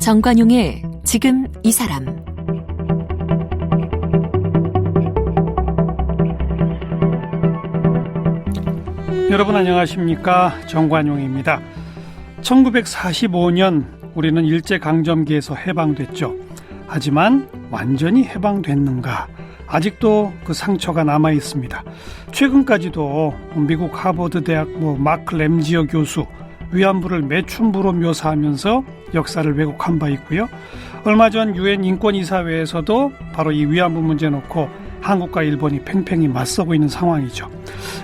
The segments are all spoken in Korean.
정관용의 지금 이 사람. 여러분 안녕하십니까? 정관용입니다. 1945년 우리는 일제강점기에서 해방됐죠. 하지만 완전히 해방됐는가? 아직도 그 상처가 남아 있습니다. 최근까지도 미국 하버드 대학 마크 램지어 교수 위안부를 매춘부로 묘사하면서 역사를 왜곡한 바 있고요. 얼마 전 유엔 인권이사회에서도 바로 이 위안부 문제 놓고 한국과 일본이 팽팽히 맞서고 있는 상황이죠.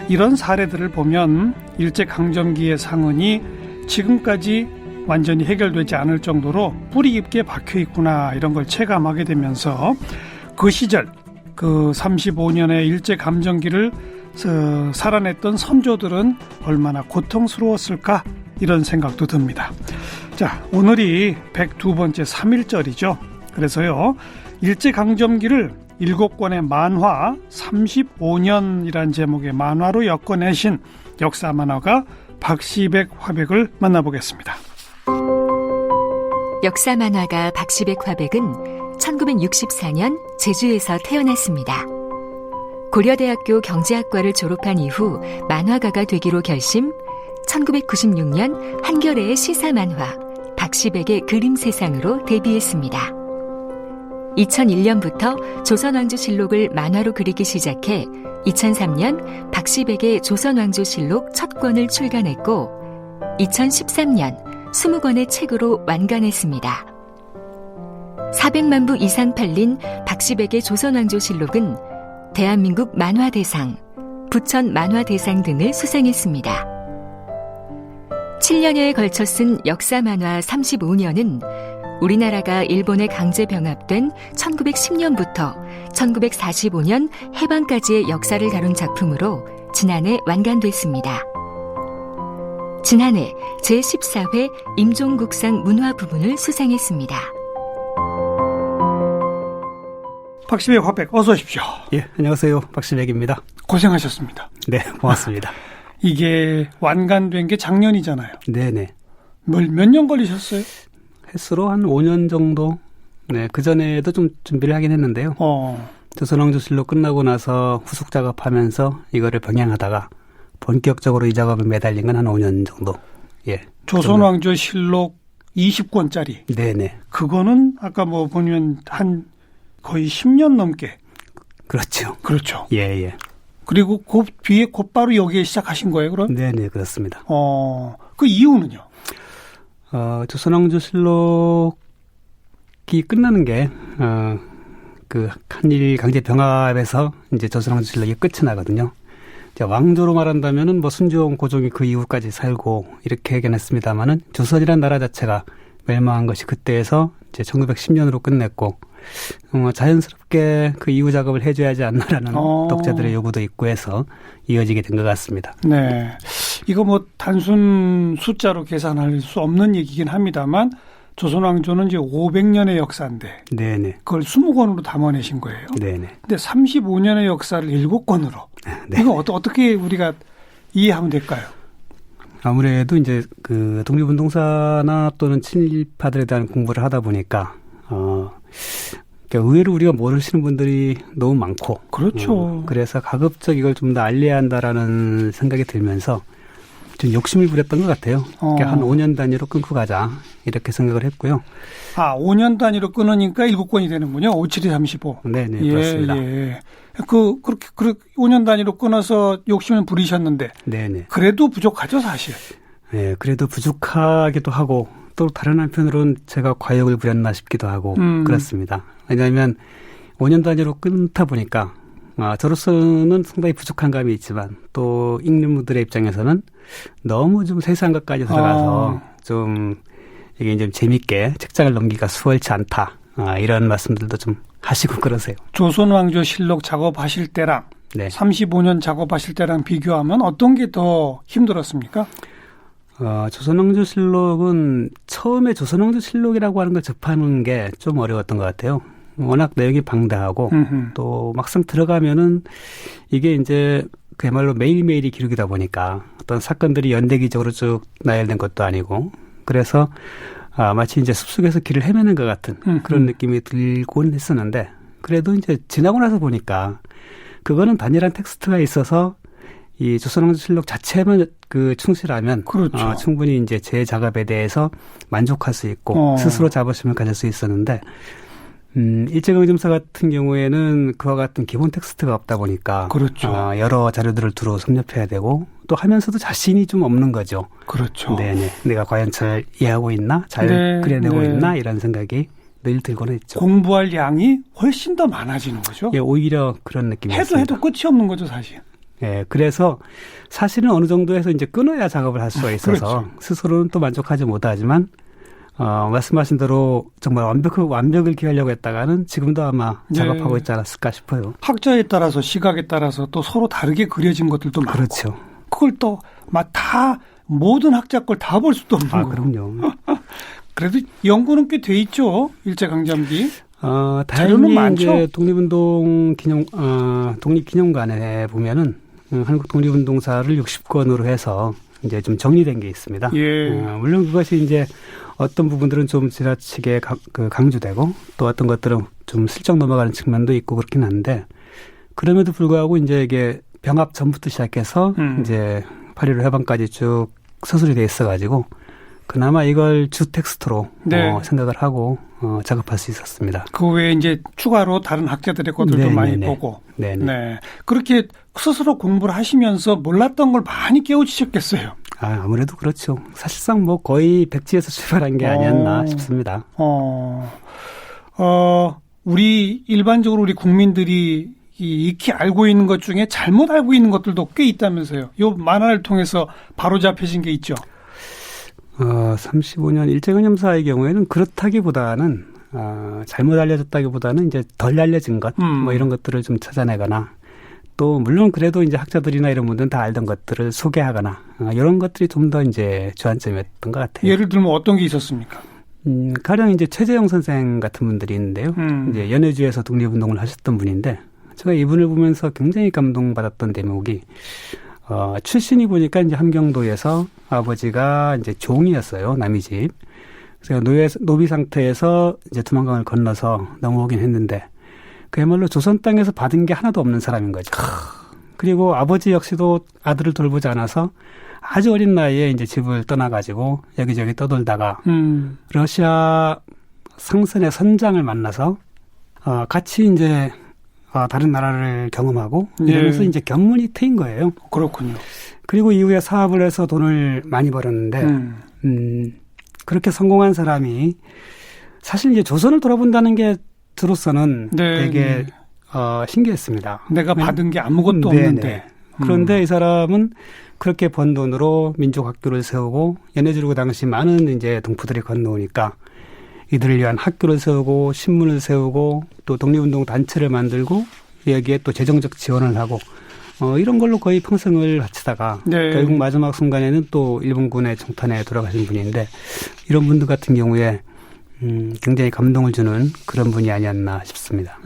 이런 사례들을 보면 일제강점기의 상흔이 지금까지 완전히 해결되지 않을 정도로 뿌리 깊게 박혀 있구나, 이런 걸 체감하게 되면서 그 시절 그 35년의 일제감정기를 살아냈던 선조들은 얼마나 고통스러웠을까, 이런 생각도 듭니다. 자, 오늘이 102번째 3.1절이죠. 그래서요, 일제강점기를 7권의 만화 35년이란 제목의 만화로 엮어내신 역사 만화가 박시백 화백을 만나보겠습니다. 역사 만화가 박시백 화백은 1964년 제주에서 태어났습니다. 고려대학교 경제학과를 졸업한 이후 만화가가 되기로 결심, 1996년 한겨레의 시사만화 박시백의 그림세상으로 데뷔했습니다. 2001년부터 조선왕조실록을 만화로 그리기 시작해 2003년 박시백의 조선왕조실록 첫 권을 출간했고 2013년 20권의 책으로 완간했습니다. 400만 부 이상 팔린 박시백의 조선왕조실록은 대한민국 만화대상, 부천 만화대상 등을 수상했습니다. 7년여에 걸쳐 쓴 역사만화 35년은 우리나라가 일본에 강제 병합된 1910년부터 1945년 해방까지의 역사를 다룬 작품으로 지난해 완간됐습니다. 지난해 제14회 임종국상 문화 부문을 수상했습니다. 박시백 화백, 어서 오십시오. 예, 안녕하세요. 박시백입니다. 고생하셨습니다. 네, 고맙습니다. 이게 완간된 게 작년이잖아요. 네네. 몇 년 걸리셨어요? 횟수로 한 5년 정도. 네, 그전에도 좀 준비를 하긴 했는데요. 조선왕조실록 끝나고 나서 후속 작업하면서 이거를 병행하다가 본격적으로 이 작업에 매달린 건 한 5년 정도. 예. 조선왕조실록 20권짜리. 네네. 그거는 아까 보면 한 거의 10년 넘게. 그렇죠. 그렇죠. 예, 예. 그리고 그 뒤에 곧바로 여기에 시작하신 거예요, 그럼? 네네, 그렇습니다. 그 이유는요? 조선왕조실록이 끝나는 게, 그 한일 강제 병합에서 이제 조선왕조실록이 끝이 나거든요. 왕조로 말한다면은 순종 고종이 그 이후까지 살고 이렇게 하긴 했습니다만은 조선이라는 나라 자체가 멸망한 것이 그때에서 이제 1910년으로 끝냈고, 자연스럽게 그 이후 작업을 해줘야 하지 않나라는 독자들의 요구도 있고 해서 이어지게 된 것 같습니다. 네. 이거 단순 숫자로 계산할 수 없는 얘기긴 합니다만, 조선왕조는 이제 500년의 역사인데, 네네. 그걸 20권으로 담아내신 거예요. 네네. 근데 35년의 역사를 7권으로. 네. 이거 어떻게 우리가 이해하면 될까요? 아무래도 이제 그 독립운동사나 또는 친일파들에 대한 공부를 하다 보니까, 의외로 우리가 모르시는 분들이 너무 많고. 그렇죠. 그래서 가급적 이걸 좀 더 알려야 한다라는 생각이 들면서 좀 욕심을 부렸던 것 같아요. 한 5년 단위로 끊고 가자, 이렇게 생각을 했고요. 5년 단위로 끊으니까 7권이 되는군요. 5, 7, 2, 35. 네네, 그렇습니다. 예. 그렇게 5년 단위로 끊어서 욕심을 부리셨는데. 네네. 그래도 부족하죠, 사실. 네, 그래도 부족하기도 하고, 또 다른 한편으로는 제가 과욕을 부렸나 싶기도 하고, 그렇습니다. 왜냐하면 5년 단위로 끊다 보니까, 저로서는 상당히 부족한 감이 있지만, 또 읽는 분들의 입장에서는 너무 좀 세세한 것까지 들어가서 이게 좀 재밌게 책장을 넘기기가 수월치 않다. 이런 말씀들도 좀 하시고 그러세요. 조선왕조실록 작업하실 때랑 35년 작업하실 때랑 비교하면 어떤 게 더 힘들었습니까? 조선왕조실록은 처음에 조선왕조실록이라고 하는 걸 접하는 게 좀 어려웠던 것 같아요. 워낙 내용이 방대하고 또 막상 들어가면은 이게 이제 그야말로 매일매일이 기록이다 보니까 어떤 사건들이 연대기적으로 쭉 나열된 것도 아니고, 그래서 마치 이제 숲속에서 길을 헤매는 것 같은 그런 느낌이 들곤 했었는데 그래도 이제 지나고 나서 보니까 그거는 단일한 텍스트가 있어서 이 조선왕조실록 자체만 그 충실하면 그렇죠. 충분히 이제 제 작업에 대해서 만족할 수 있고 스스로 자부심을 가질 수 있었는데 일제강점사 같은 경우에는 그와 같은 기본 텍스트가 없다 보니까 그렇죠. 여러 자료들을 두루 섭렵해야 되고 또 하면서도 자신이 좀 없는 거죠. 그렇죠. 네네. 내가 과연 잘 이해하고 있나? 잘 네, 그려내고 네. 있나? 이런 생각이 늘 들곤 했죠. 공부할 양이 훨씬 더 많아지는 거죠. 예, 오히려 그런 느낌이었습니다. 해도 끝이 없는 거죠, 사실. 예, 그래서 사실은 어느 정도에서 이제 끊어야 작업을 할 수가 있어서 그렇죠. 스스로는 또 만족하지 못하지만 말씀하신 대로 정말 완벽을 기하려고 했다가는 지금도 아마 작업하고 있지 않았을까 싶어요. 학자에 따라서 시각에 따라서 또 서로 다르게 그려진 것들도 많고. 그렇죠. 그걸 또 막 다 모든 학자 걸 다 볼 수도 없는 거고. 그럼요. 그래도 연구는 꽤 돼 있죠. 일제강점기. 자료는 다행히 많죠. 이제 독립기념관에 보면은 한국 독립운동사를 60권으로 해서 이제 좀 정리된 게 있습니다. 예. 물론 그것이 이제 어떤 부분들은 좀 지나치게 강조되고 또 어떤 것들은 좀 슬쩍 넘어가는 측면도 있고 그렇긴 한데 그럼에도 불구하고 이제 이게 병합 전부터 시작해서 이제 8.15 해방까지 쭉 서술이 돼 있어가지고 그나마 이걸 주 텍스트로 네. 생각을 하고 작업할 수 있었습니다. 그 외에 이제 추가로 다른 학자들의 것들도 많이 보고. 네네. 네. 그렇게 스스로 공부를 하시면서 몰랐던 걸 많이 깨우치셨겠어요. 아무래도 그렇죠. 사실상 뭐 거의 백지에서 출발한 게 아니었나 싶습니다. 우리 일반적으로 우리 국민들이 익히 알고 있는 것 중에 잘못 알고 있는 것들도 꽤 있다면서요. 요 만화를 통해서 바로 잡혀진 게 있죠. 35년 일제강점사의 경우에는 그렇다기보다는 잘못 알려졌다기보다는 이제 덜 알려진 것, 뭐 이런 것들을 좀 찾아내거나 또 물론 그래도 이제 학자들이나 이런 분들은 다 알던 것들을 소개하거나 이런 것들이 좀 더 이제 주안점이었던 것 같아요. 예를 들면 어떤 게 있었습니까? 가령 이제 최재형 선생 같은 분들이 있는데요. 이제 연해주에서 독립운동을 하셨던 분인데 제가 이분을 보면서 굉장히 감동받았던 대목이 출신이 보니까 이제 함경도에서 아버지가 이제 종이었어요. 남의 집. 그래서 노비 상태에서 이제 두만강을 건너서 넘어오긴 했는데 그야말로 조선 땅에서 받은 게 하나도 없는 사람인 거죠. 그리고 아버지 역시도 아들을 돌보지 않아서 아주 어린 나이에 이제 집을 떠나가지고 여기저기 떠돌다가 러시아 상선의 선장을 만나서 같이 이제 다른 나라를 경험하고 이러면서 이제 견문이 트인 거예요. 그렇군요. 그리고 이후에 사업을 해서 돈을 많이 벌었는데 그렇게 성공한 사람이 사실 이제 조선을 돌아본다는 게 저로서는 되게 신기했습니다. 내가 받은 게 아무것도 없는데. 그런데 이 사람은 그렇게 번 돈으로 민족학교를 세우고 연해주로 당시 많은 이제 동포들이 건너오니까 이들을 위한 학교를 세우고 신문을 세우고 또 독립운동 단체를 만들고 여기에 또 재정적 지원을 하고 이런 걸로 거의 평생을 바치다가 결국 마지막 순간에는 또 일본군의 정탄에 돌아가신 분인데 이런 분들 같은 경우에 굉장히 감동을 주는 그런 분이 아니었나 싶습니다.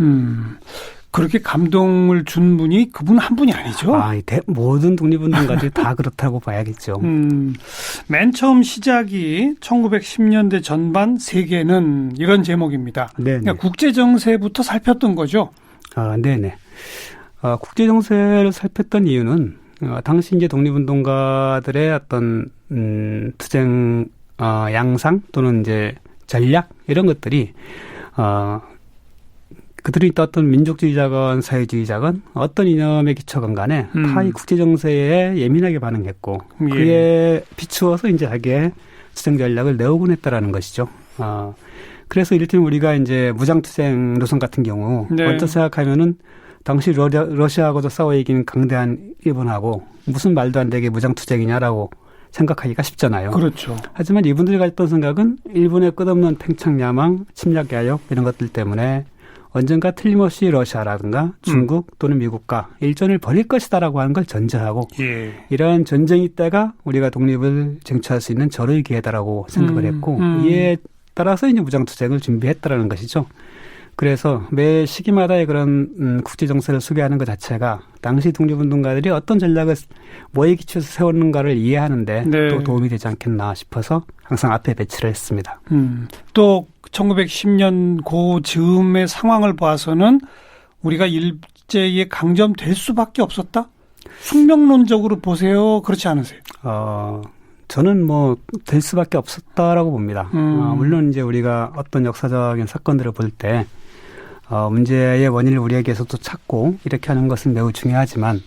그렇게 감동을 준 분이 그분 한 분이 아니죠? 모든 독립운동가들이 다 그렇다고 봐야겠죠. 맨 처음 시작이 1910년대 전반 세계는 이런 제목입니다. 그러니까 국제정세부터 살폈던 거죠? 네네. 국제정세를 살폈던 이유는 당시 이제 독립운동가들의 어떤 투쟁 양상 또는 이제 전략 이런 것들이 그들이 떴던 민족주의자건 사회주의자건 어떤 이념에 기초건 간에 다 이 국제정세에 예민하게 반응했고 그에 비추어서 이제 자기의 투쟁 전략을 내오곤 했다라는 것이죠. 그래서 이를테면 우리가 이제 무장투쟁 노선 같은 경우 먼저 생각하면은 당시 러시아하고도 싸워 이긴 강대한 일본하고 무슨 말도 안 되게 무장투쟁이냐라고 생각하기가 쉽잖아요. 그렇죠. 하지만 이분들이 가졌던 생각은 일본의 끝없는 팽창 야망, 침략 야욕 이런 것들 때문에 언젠가 틀림없이 러시아라든가 중국 또는 미국과 일전을 벌일 것이다라고 하는 걸 전제하고 이러한 전쟁이 때가 우리가 독립을 쟁취할 수 있는 절호의 기회다라고 생각을 했고 이에 따라서 이제 무장투쟁을 준비했다라는 것이죠. 그래서 매 시기마다의 그런 국제 정세를 소개하는 것 자체가 당시 독립운동가들이 어떤 전략을 뭐에 기초해서 세웠는가를 이해하는데 네. 또 도움이 되지 않겠나 싶어서 항상 앞에 배치를 했습니다. 또 1910년 그 즈음의 상황을 봐서는 우리가 일제에 강점될 수밖에 없었다? 숙명론적으로 보세요. 그렇지 않으세요? 저는 뭐 될 수밖에 없었다라고 봅니다. 물론 이제 우리가 어떤 역사적인 사건들을 볼 때 문제의 원인을 우리에게서도 찾고 이렇게 하는 것은 매우 중요하지만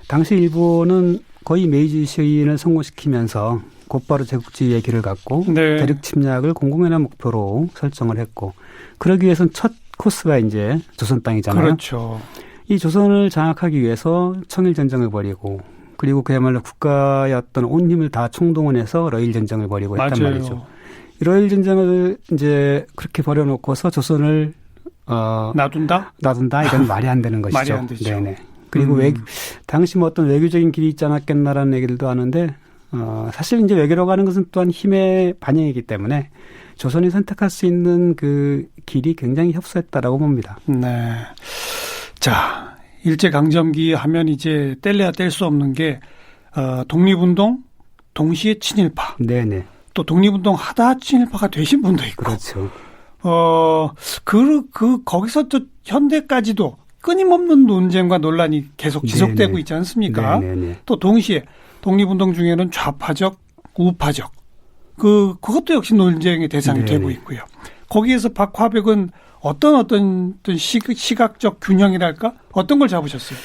당시 일본은 거의 메이지 시인을 성공시키면서 곧바로 제국주의의 길을 갔고 네. 대륙 침략을 공공연한 목표로 설정을 했고 그러기 위해서는 첫 코스가 이제 조선 땅이잖아요. 그렇죠. 이 조선을 장악하기 위해서 청일전쟁을 벌이고 그리고 그야말로 국가의 어떤 온 힘을 다 총동원해서 러일전쟁을 벌이고 했단 맞아요. 말이죠. 이 러일전쟁을 이제 그렇게 벌여놓고서 조선을 놔둔다? 이건 말이 안 되는 것이죠. 말이 안 되죠. 네네. 그리고 당시 뭐 어떤 외교적인 길이 있지 않았겠나라는 얘기들도 하는데 사실 이제 외교라고 하는 것은 또한 힘의 반영이기 때문에 조선이 선택할 수 있는 그 길이 굉장히 협소했다라고 봅니다. 네. 자, 일제강점기 하면 이제 뗄래야 뗄 수 없는 게 독립운동 동시에 친일파. 네네. 또 독립운동 하다 친일파가 되신 분도 있고. 그렇죠. 거기서 또 현대까지도 끊임없는 논쟁과 논란이 계속 지속되고 네네. 있지 않습니까? 네네네. 또 동시에 독립운동 중에는 좌파적, 우파적. 그것도 역시 논쟁의 대상이 네네. 되고 있고요. 거기에서 박화백은 어떤 시각적 균형이랄까? 어떤 걸 잡으셨어요?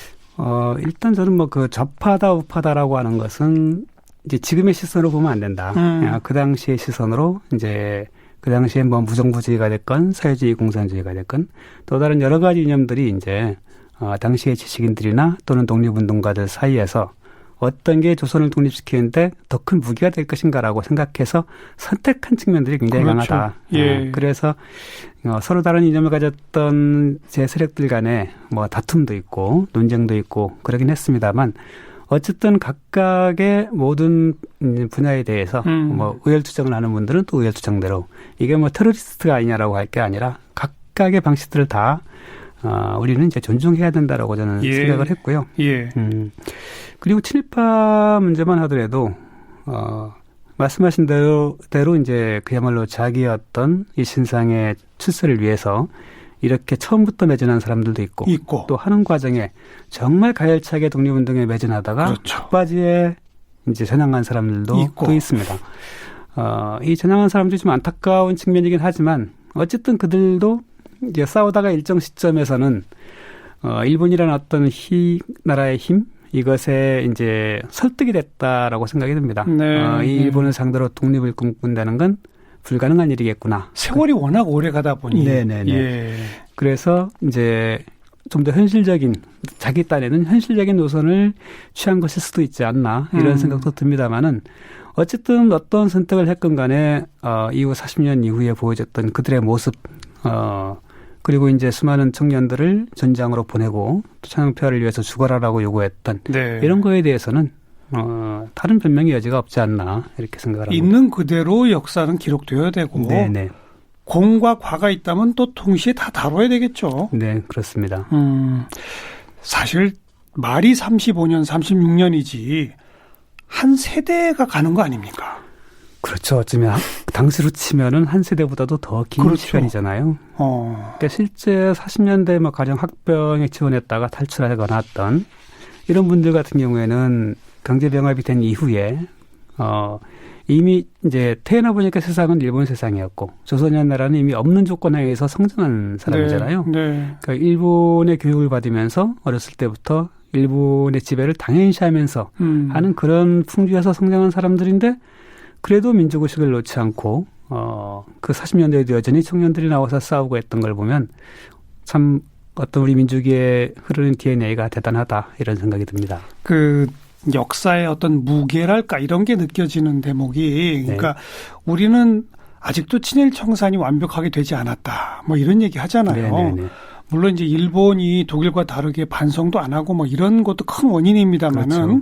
일단 저는 뭐 그 좌파다 우파다라고 하는 것은 이제 지금의 시선으로 보면 안 된다. 그 당시의 시선으로 이제 그 당시에 뭐 무정부주의가 됐건 사회주의 공산주의가 됐건 또 다른 여러 가지 이념들이 이제 당시의 지식인들이나 또는 독립운동가들 사이에서 어떤 게 조선을 독립시키는데 더 큰 무기가 될 것인가라고 생각해서 선택한 측면들이 굉장히 그렇죠. 강하다. 예. 그래서 서로 다른 이념을 가졌던 제 세력들 간에 뭐 다툼도 있고 논쟁도 있고 그러긴 했습니다만 어쨌든 각각의 모든 분야에 대해서 뭐 의열투쟁을 하는 분들은 또 의열투쟁대로 이게 뭐 테러리스트가 아니냐라고 할 게 아니라 각각의 방식들을 다 우리는 이제 존중해야 된다라고 저는 생각을 했고요. 예. 그리고 친일파 문제만 하더라도 말씀하신 대로 이제 그야말로 자기의 어떤 이 신상의 출세를 위해서 이렇게 처음부터 매진한 사람들도 있고 또 하는 과정에 정말 가열차게 독립운동에 매진하다가 그렇죠. 막바지에 이제 전향한 사람들도 또 있습니다. 이 전향한 사람들이 좀 안타까운 측면이긴 하지만 어쨌든 그들도 이제 싸우다가 일정 시점에서는 일본이라는 어떤 나라의 힘 이것에 이제 설득이 됐다라고 생각이 듭니다. 네. 이 일본을 상대로 독립을 꿈꾼다는 건 불가능한 일이겠구나. 세월이 워낙 오래 가다 보니. 네네네. 예. 그래서 이제 좀 더 현실적인 자기 딴에는 현실적인 노선을 취한 것일 수도 있지 않나 이런 생각도 듭니다만은 어쨌든 어떤 선택을 했건 간에 이후 40년 이후에 보여줬던 그들의 모습 그리고 이제 수많은 청년들을 전장으로 보내고 창평을 위해서 죽어라라고 요구했던 네. 이런 거에 대해서는 다른 변명의 여지가 없지 않나 이렇게 생각을 합니다. 있는 그대로 역사는 기록되어야 되고 네네. 공과 과가 있다면 또 동시에 다 다뤄야 되겠죠. 네, 그렇습니다. 사실 말이 35년, 36년이지 한 세대가 가는 거 아닙니까? 그렇죠. 어쩌면 당시로 치면은 한 세대보다도 더 긴 그렇죠. 시간이잖아요. 그러니까 실제 40년대 뭐 가령 학병에 지원했다가 탈출하거나 했던 이런 분들 같은 경우에는 강제병합이 된 이후에 이미 이제 태어나 보니까 세상은 일본 세상이었고 조선이라는 나라는 이미 없는 조건 하에서 성장한 사람이잖아요. 네. 그러니까 일본의 교육을 받으면서 어렸을 때부터 일본의 지배를 당연시하면서 하는 그런 풍주에서 성장한 사람들인데 그래도 민족의식을 놓지 않고 그 40년대에도 여전히 청년들이 나와서 싸우고 했던 걸 보면 참 어떤 우리 민족의 흐르는 DNA가 대단하다 이런 생각이 듭니다. 그 역사의 어떤 무게랄까 이런 게 느껴지는 대목이 그러니까 우리는 아직도 친일 청산이 완벽하게 되지 않았다. 뭐 이런 얘기 하잖아요. 네네네. 물론 이제 일본이 독일과 다르게 반성도 안 하고 뭐 이런 것도 큰 원인입니다만은 그렇죠.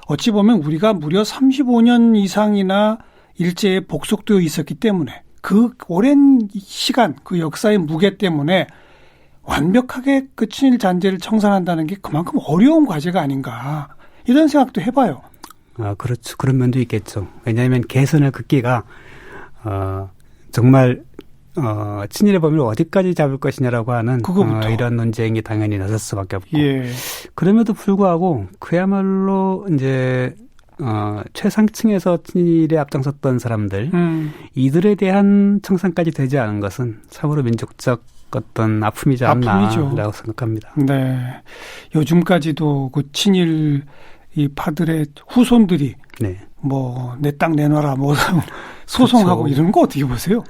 어찌 보면 우리가 무려 35년 이상이나 일제에 복속되어 있었기 때문에 그 오랜 시간 그 역사의 무게 때문에 완벽하게 그 친일 잔재를 청산한다는 게 그만큼 어려운 과제가 아닌가 이런 생각도 해봐요. 그렇죠. 그런 면도 있겠죠. 왜냐하면 개선의 극기가 정말 친일의 범위를 어디까지 잡을 것이냐라고 하는 이런 논쟁이 당연히 나설 수밖에 없고 예. 그럼에도 불구하고 그야말로 이제 최상층에서 친일에 앞장섰던 사람들 이들에 대한 청산까지 되지 않은 것은 참으로 민족적 어떤 아픔이지 않나라고 생각합니다. 네, 요즘까지도 그 친일 이 파들의 후손들이 네. 뭐 내 땅 내놔라 뭐 소송하고 그렇죠. 이런 거 어떻게 보세요?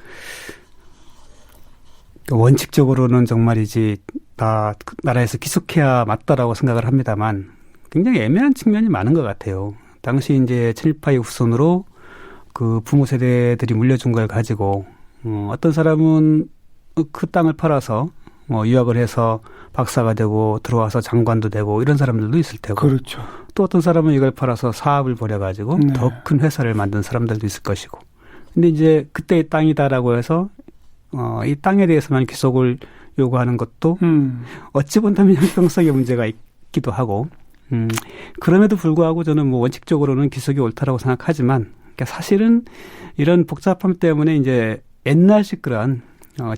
원칙적으로는 정말이지 다 나라에서 기속해야 맞다라고 생각을 합니다만 굉장히 애매한 측면이 많은 것 같아요. 당시 이제 친일파의 후손으로 그 부모 세대들이 물려준 걸 가지고 어떤 사람은 그 땅을 팔아서 뭐 유학을 해서 박사가 되고 들어와서 장관도 되고 이런 사람들도 있을 테고 그렇죠. 또 어떤 사람은 이걸 팔아서 사업을 벌여가지고 네. 더 큰 회사를 만든 사람들도 있을 것이고 근데 이제 그때의 땅이다라고 해서 이 땅에 대해서만 귀속을 요구하는 것도 어찌 본다면 형평성의 문제가 있기도 하고 그럼에도 불구하고 저는 뭐 원칙적으로는 귀속이 옳다라고 생각하지만 그러니까 사실은 이런 복잡함 때문에 이제 옛날식 그런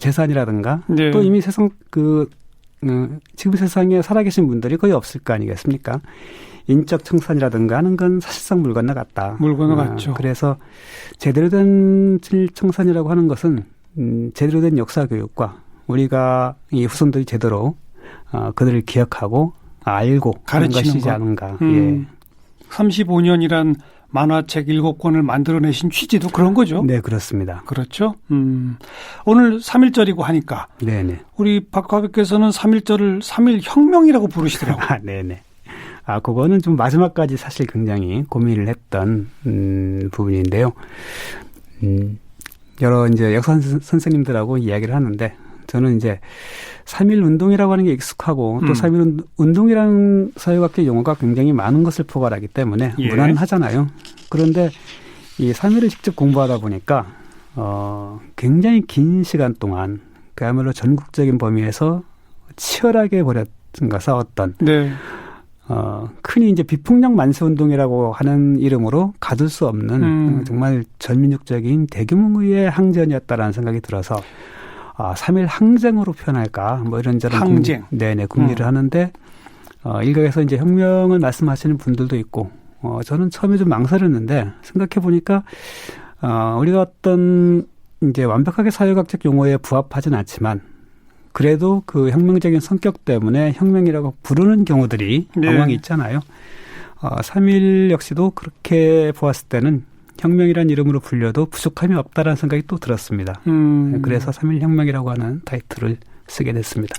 재산이라든가 네. 또 이미 세상 지금 세상에 살아계신 분들이 거의 없을 거 아니겠습니까? 인적 청산이라든가 하는 건 사실상 물 건너갔다. 물 건너갔죠. 그래서 제대로 된 친일 청산이라고 하는 것은 제대로 된 역사 교육과 우리가 이 후손들이 제대로 그들을 기억하고 알고 하는 것이지 않은가. 예. 35년이란 만화책 7권을 만들어내신 취지도 그런 거죠? 네, 그렇습니다. 그렇죠. 오늘 3.1절이고 하니까 네네. 우리 박화백께서는 3.1절을 3.1혁명이라고 부르시더라고요. 네네. 그거는 좀 마지막까지 사실 굉장히 고민을 했던 부분인데요. 여러 이제 역사 선생님들하고 이야기를 하는데 저는 이제 3.1 운동이라고 하는 게 익숙하고 또 3.1 운동이라는 사회학적 용어가 굉장히 많은 것을 포괄하기 때문에 예. 무난하잖아요. 그런데 이 3.1을 직접 공부하다 보니까 굉장히 긴 시간 동안 그야말로 전국적인 범위에서 치열하게 싸웠던 네. 흔히 이제 비폭력 만세 운동이라고 하는 이름으로 가둘 수 없는 정말 전민족적인 대규모의 항전이었다라는 생각이 들어서 3.1 항쟁으로 표현할까 뭐 이런저런 항쟁. 네네 궁리를 하는데 일각에서 이제 혁명을 말씀하시는 분들도 있고 저는 처음에 좀 망설였는데 생각해 보니까 우리가 어떤 이제 완벽하게 사회학적 용어에 부합하진 않지만 그래도 그 혁명적인 성격 때문에 혁명이라고 부르는 경우들이往往있잖아요. 3.1 역시도 그렇게 보았을 때는 혁명이라는 이름으로 불려도 부족함이 없다라는 생각이 또 들었습니다. 그래서 3.1 혁명이라고 하는 타이틀을 쓰게 됐습니다.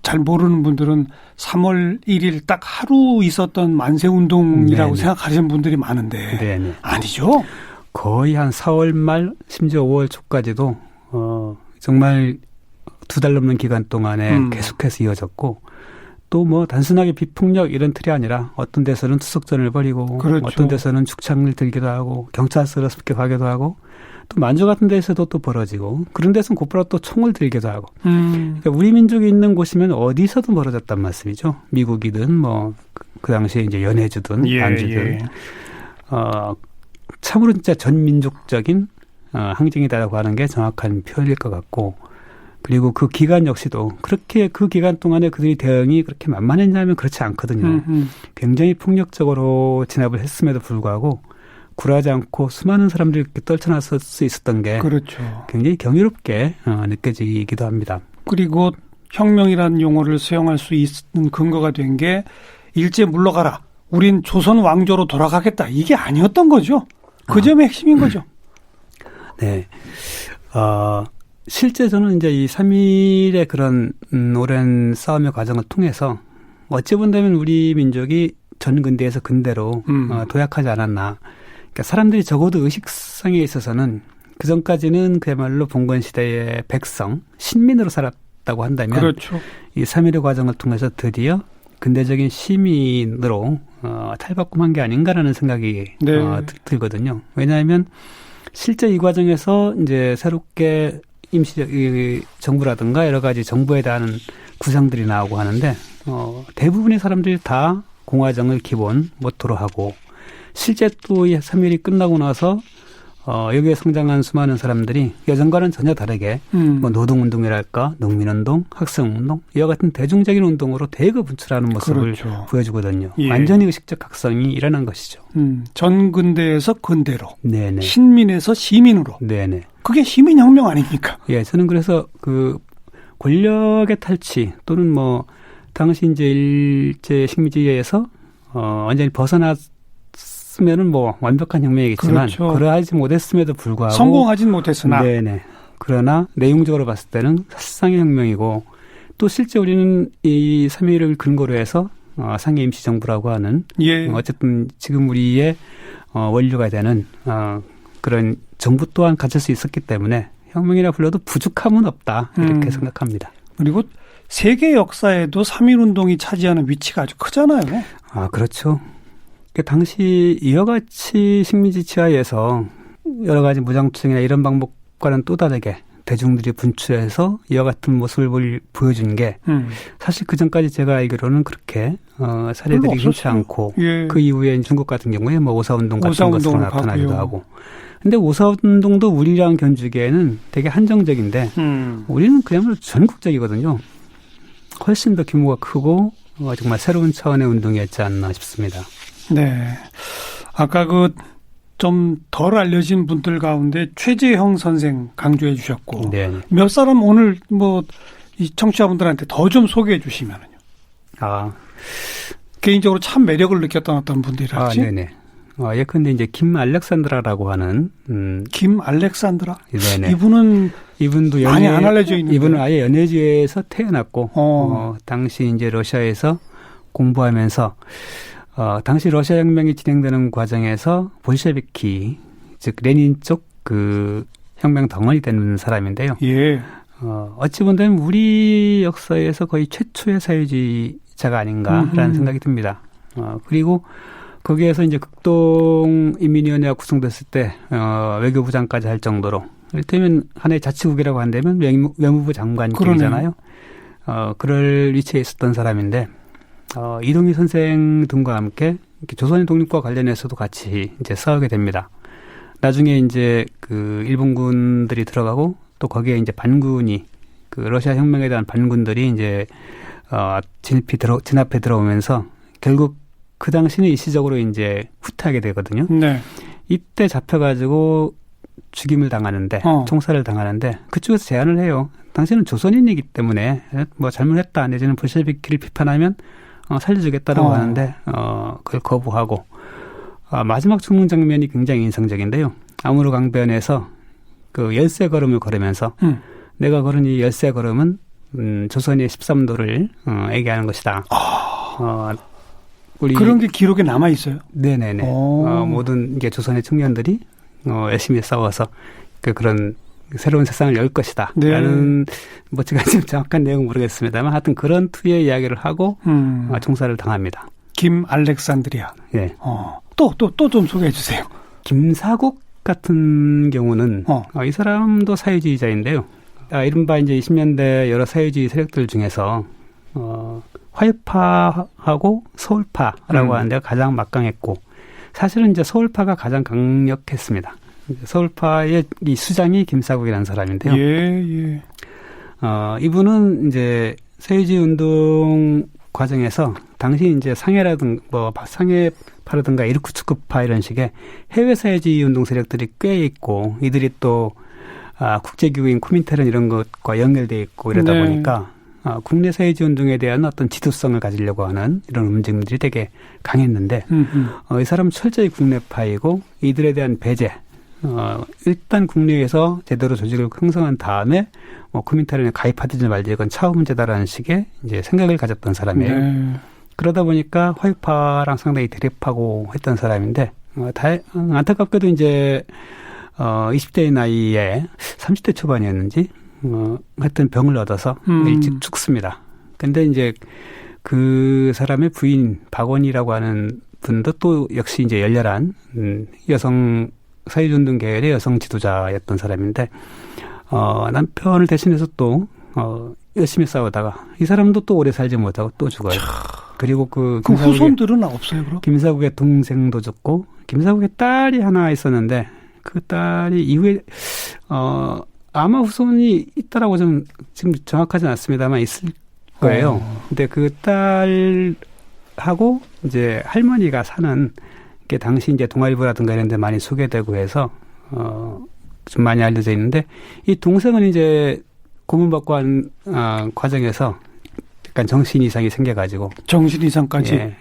잘 모르는 분들은 3월 1일 딱 하루 있었던 만세운동이라고 생각하시는 분들이 많은데 네네. 아니죠? 거의 한 4월 말 심지어 5월 초까지도 정말 2달 넘는 기간 동안에 계속해서 이어졌고 또 뭐 단순하게 비폭력 이런 틀이 아니라 어떤 데서는 투석전을 벌이고 그렇죠. 어떤 데서는 축창을 들기도 하고 경찰서로 습격하기도 하고 또 만주 같은 데서도 또 벌어지고 그런 데서는 곧바로 또 총을 들기도 하고 그러니까 우리 민족이 있는 곳이면 어디서든 벌어졌단 말씀이죠. 미국이든 뭐 그 당시에 이제 연해주든 반주든 참으로 진짜 전민족적인 항쟁이다라고 하는 게 정확한 표현일 것 같고 그리고 그 기간 역시도 그렇게 그 기간 동안에 그들이 대응이 그렇게 만만했냐면 그렇지 않거든요. 굉장히 폭력적으로 진압을 했음에도 불구하고 굴하지 않고 수많은 사람들이 이렇게 떨쳐났을 수 있었던 게 그렇죠. 굉장히 경이롭게 느껴지기도 합니다. 그리고 혁명이라는 용어를 사용할 수 있는 근거가 된 게 일제 물러가라. 우린 조선 왕조로 돌아가겠다. 이게 아니었던 거죠. 그 점이 핵심인 거죠. 네. 실제 저는 이제 이 3.1의 그런 오랜 싸움의 과정을 통해서 어찌 본다면 우리 민족이 전근대에서 근대로 도약하지 않았나. 그러니까 사람들이 적어도 의식상에 있어서는 그전까지는 그야말로 봉건 시대의 백성, 신민으로 살았다고 한다면 그렇죠. 이 3.1의 과정을 통해서 드디어 근대적인 시민으로 탈바꿈한 게 아닌가라는 생각이 들거든요. 왜냐하면 실제 이 과정에서 이제 새롭게 임시 정부라든가 여러 가지 정부에 대한 구상들이 나오고 하는데 대부분의 사람들이 다 공화정을 기본 모토로 하고 실제 또 이 3.1이 끝나고 나서 여기에 성장한 수많은 사람들이 예전과는 전혀 다르게 뭐 노동운동이랄까 농민운동, 학생운동 이와 같은 대중적인 운동으로 대거 분출하는 모습을 그렇죠. 보여주거든요. 예. 완전히 의식적 각성이 일어난 것이죠. 전근대에서 근대로 네네. 신민에서 시민으로 네네. 그게 시민혁명 아닙니까? 예, 저는 그래서 그 권력의 탈취 또는 뭐 당시 이제 일제 식민지에서 완전히 벗어났으면은 뭐 완벽한 혁명이겠지만 그렇죠. 그러하지 못했음에도 불구하고 성공하진 못했으나 네네. 그러나 내용적으로 봤을 때는 사실상의 혁명이고 또 실제 우리는 이 3.1을 근거로 해서 상해 임시정부라고 하는 예. 어쨌든 지금 우리의 원류가 되는 그런 정부 또한 가질 수 있었기 때문에 혁명이라 불러도 부족함은 없다 이렇게 생각합니다. 그리고 세계 역사에도 3.1운동이 차지하는 위치가 아주 크잖아요. 아 그렇죠. 당시 이와 같이 식민지 치하에서 여러 가지 무장투쟁이나 이런 방법과는 또 다르게 대중들이 분출해서 이와 같은 모습을 보여준 게 사실 그 전까지 제가 알기로는 그렇게 사례들이 흔치 않고 예. 그 이후에 중국 같은 경우에 뭐 오사운동 같은 것으로 나타나기도 가고요. 하고 근데 오사운동도 우리랑 견주기에는 되게 한정적인데 우리는 그야말로 전국적이거든요. 훨씬 더 규모가 크고 정말 새로운 차원의 운동이었지 않나 싶습니다. 네. 아까 좀 덜 알려진 분들 가운데 최재형 선생 강조해 주셨고 네. 몇 사람 오늘 이 청취자분들한테 더 좀 소개해 주시면은요. 개인적으로 참 매력을 느꼈던 어떤 분들이랄지. 네네. 예컨대 이제 김 알렉산드라라고 하는 김 알렉산드라. 네네. 이분도 많이 안 알려져 있는데. 이분은 아예 연해주에서 태어났고 당시 이제 러시아에서 공부하면서 당시 러시아 혁명이 진행되는 과정에서 볼셰비키 즉 레닌 쪽 그 혁명 덩어리 되는 사람인데요. 예. 어찌 본다면 우리 역사에서 거의 최초의 사회주의자가 아닌가라는 생각이 듭니다. 그리고 거기에서 이제 극동인민위원회가 구성됐을 때 외교부장까지 할 정도로 이를테면 하나의 자치국이라고 한다면 외무부 장관급이잖아요. 그럴 위치에 있었던 사람인데 이동희 선생 등과 함께 조선의 독립과 관련해서도 같이 이제 싸우게 됩니다. 나중에 이제 그 일본군들이 들어가고 또 거기에 이제 반군이 그 러시아 혁명에 대한 반군들이 이제 진압해 들어오면서 결국 그 당시는 일시적으로 이제 후퇴하게 되거든요. 네. 이때 잡혀가지고 죽임을 당하는데 총살을 당하는데 그쪽에서 제안을 해요. 당신은 조선인이기 때문에 뭐 잘못했다 내지는 볼셰비키를 비판하면 살려주겠다라고 하는데 그걸 거부하고 마지막 죽는 장면이 굉장히 인상적인데요. 아무르 강변에서 그 열쇠 걸음을 걸으면서 내가 걸은 이 열쇠 걸음은 조선의 13도를 얘기하는 것이다. 그런 게 기록에 남아 있어요. 네네네. 모든 이게 조선의 청년들이 열심히 싸워서 그런 새로운 세상을 열 것이다. 네. 라는 뭐 제가 지금 정확한 내용은 모르겠습니다만 하여튼 그런 투의 이야기를 하고 총살을 당합니다. 김 알렉산드리아. 네. 또 좀 소개해 주세요. 김사국 같은 경우는 이 사람도 사회주의자인데요. 이른바 이제 20년대 여러 사회주의 세력들 중에서 화유파하고 서울파라고 하는 데가 가장 막강했고 사실은 이제 서울파가 가장 강력했습니다. 서울파의 이 수장이 김사국이라는 사람인데요. 예. 이분은 이제 사회주의 운동 과정에서 당시 이제 상해파라든가 이르쿠츠크파 이런 식의 해외 사회주의 운동 세력들이 꽤 있고 이들이 또 국제기구인 코민테른 이런 것과 연결돼 있고 이러다 보니까 국내 사회주의 운동에 대한 어떤 지도성을 가지려고 하는 이런 움직임들이 되게 강했는데 이 사람은 철저히 국내파이고 이들에 대한 배제 일단 국내에서 제대로 조직을 형성한 다음에 코민테른에 가입하든지 말지 이건 차후 문제다라는 식의 이제 생각을 가졌던 사람이에요. 네. 그러다 보니까 화유파랑 상당히 대립하고 했던 사람인데 안타깝게도 이제 20대의 나이에 30대 초반이었는지 하여튼 병을 얻어서 일찍 죽습니다. 근데 이제 그 사람의 부인 박원희라고 하는 분도 또 역시 이제 열렬한 여성 사회주의 운동 계열의 여성 지도자였던 사람인데 남편을 대신해서 또 열심히 싸우다가 이 사람도 또 오래 살지 못하고 또 죽어요. 그리고 그 후손들은 없어요, 그럼? 김사국의 동생도 죽고 김사국의 딸이 하나 있었는데 그 딸이 이후에 아마 후손이 있다라고 좀 지금 정확하지는 않습니다만 있을 거예요. 근데 그 딸하고 이제 할머니가 사는 게 당시 이제 동아일보라든가 이런 데 많이 소개되고 해서 좀 많이 알려져 있는데 이 동생은 이제 고문받고 한 과정에서 약간 정신 이상이 생겨가지고 정신 이상까지. 예,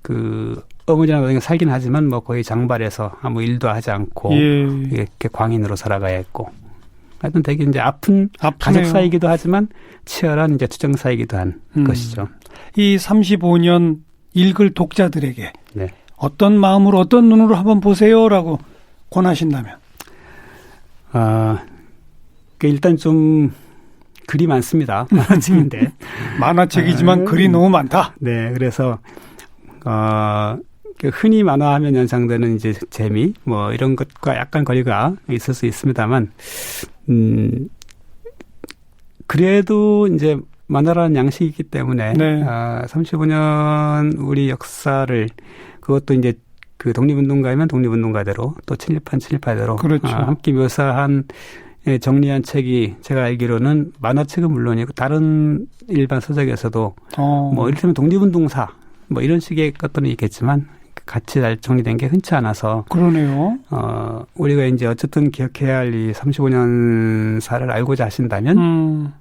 그 어머니랑 살긴 하지만 뭐 거의 장발해서 아무 일도 하지 않고 이렇게 광인으로 살아가야 했고 하여튼 되게 이제 아픈 가족 사이기도 하지만 치열한 이제 투정 사이기도 한 것이죠. 이 35년 읽을 독자들에게 네. 어떤 마음으로 어떤 눈으로 한번 보세요라고 권하신다면? 일단 좀 글이 많습니다. 만화책인데. 만화책이지만 글이 너무 많다. 네, 그래서 흔히 만화하면 연상되는 이제 재미 뭐 이런 것과 약간 거리가 있을 수 있습니다만, 그래도 이제 만화라는 양식이 있기 때문에 네. 35년 우리 역사를 그것도 이제 그 독립운동가이면 독립운동가대로 또 친일파는 친일파대로 그렇죠. 함께 묘사한 정리한 책이 제가 알기로는 만화책은 물론이고 다른 일반 서적에서도 뭐 이를테면 독립운동사 뭐 이런 식의 것들은 있겠지만 같이 잘 정리된 게 흔치 않아서 그러네요. 우리가 이제 어쨌든 기억해야 할 이 35년사를 알고자 하신다면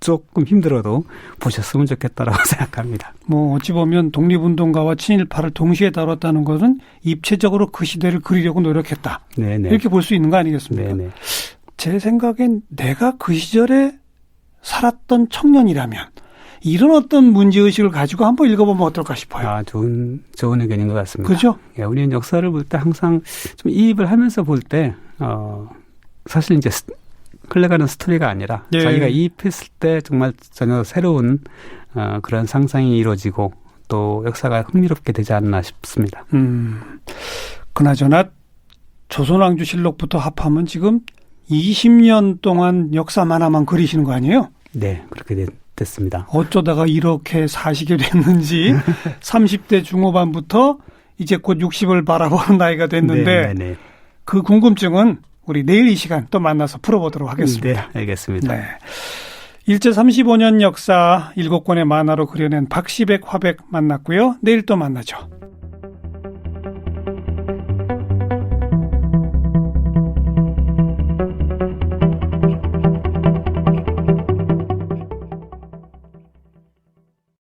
조금 힘들어도 보셨으면 좋겠다라고 생각합니다. 뭐 어찌 보면 독립운동가와 친일파를 동시에 다뤘다는 것은 입체적으로 그 시대를 그리려고 노력했다. 네네. 이렇게 볼 수 있는 거 아니겠습니까? 네네. 제 생각엔 내가 그 시절에 살았던 청년이라면 이런 어떤 문제의식을 가지고 한번 읽어보면 어떨까 싶어요. 좋은 의견인 것 같습니다. 그죠? 예, 우리는 역사를 볼 때 항상 좀 이입을 하면서 볼 때, 사실 이제 흘러가는 스토리가 아니라 자기가 이입했을 때 정말 전혀 새로운 그런 상상이 이루어지고 또 역사가 흥미롭게 되지 않나 싶습니다. 그나저나 조선왕조실록부터 합하면 지금 20년 동안 역사 만화만 그리시는 거 아니에요? 네, 그렇게 됐습니다. 어쩌다가 이렇게 사시게 됐는지 30대 중후반부터 이제 곧 60을 바라보는 나이가 됐는데 네네. 그 궁금증은 우리 내일 이 시간 또 만나서 풀어보도록 하겠습니다. 네, 알겠습니다. 네. 일제 35년 역사 7권의 만화로 그려낸 박시백 화백 만났고요. 내일 또 만나죠.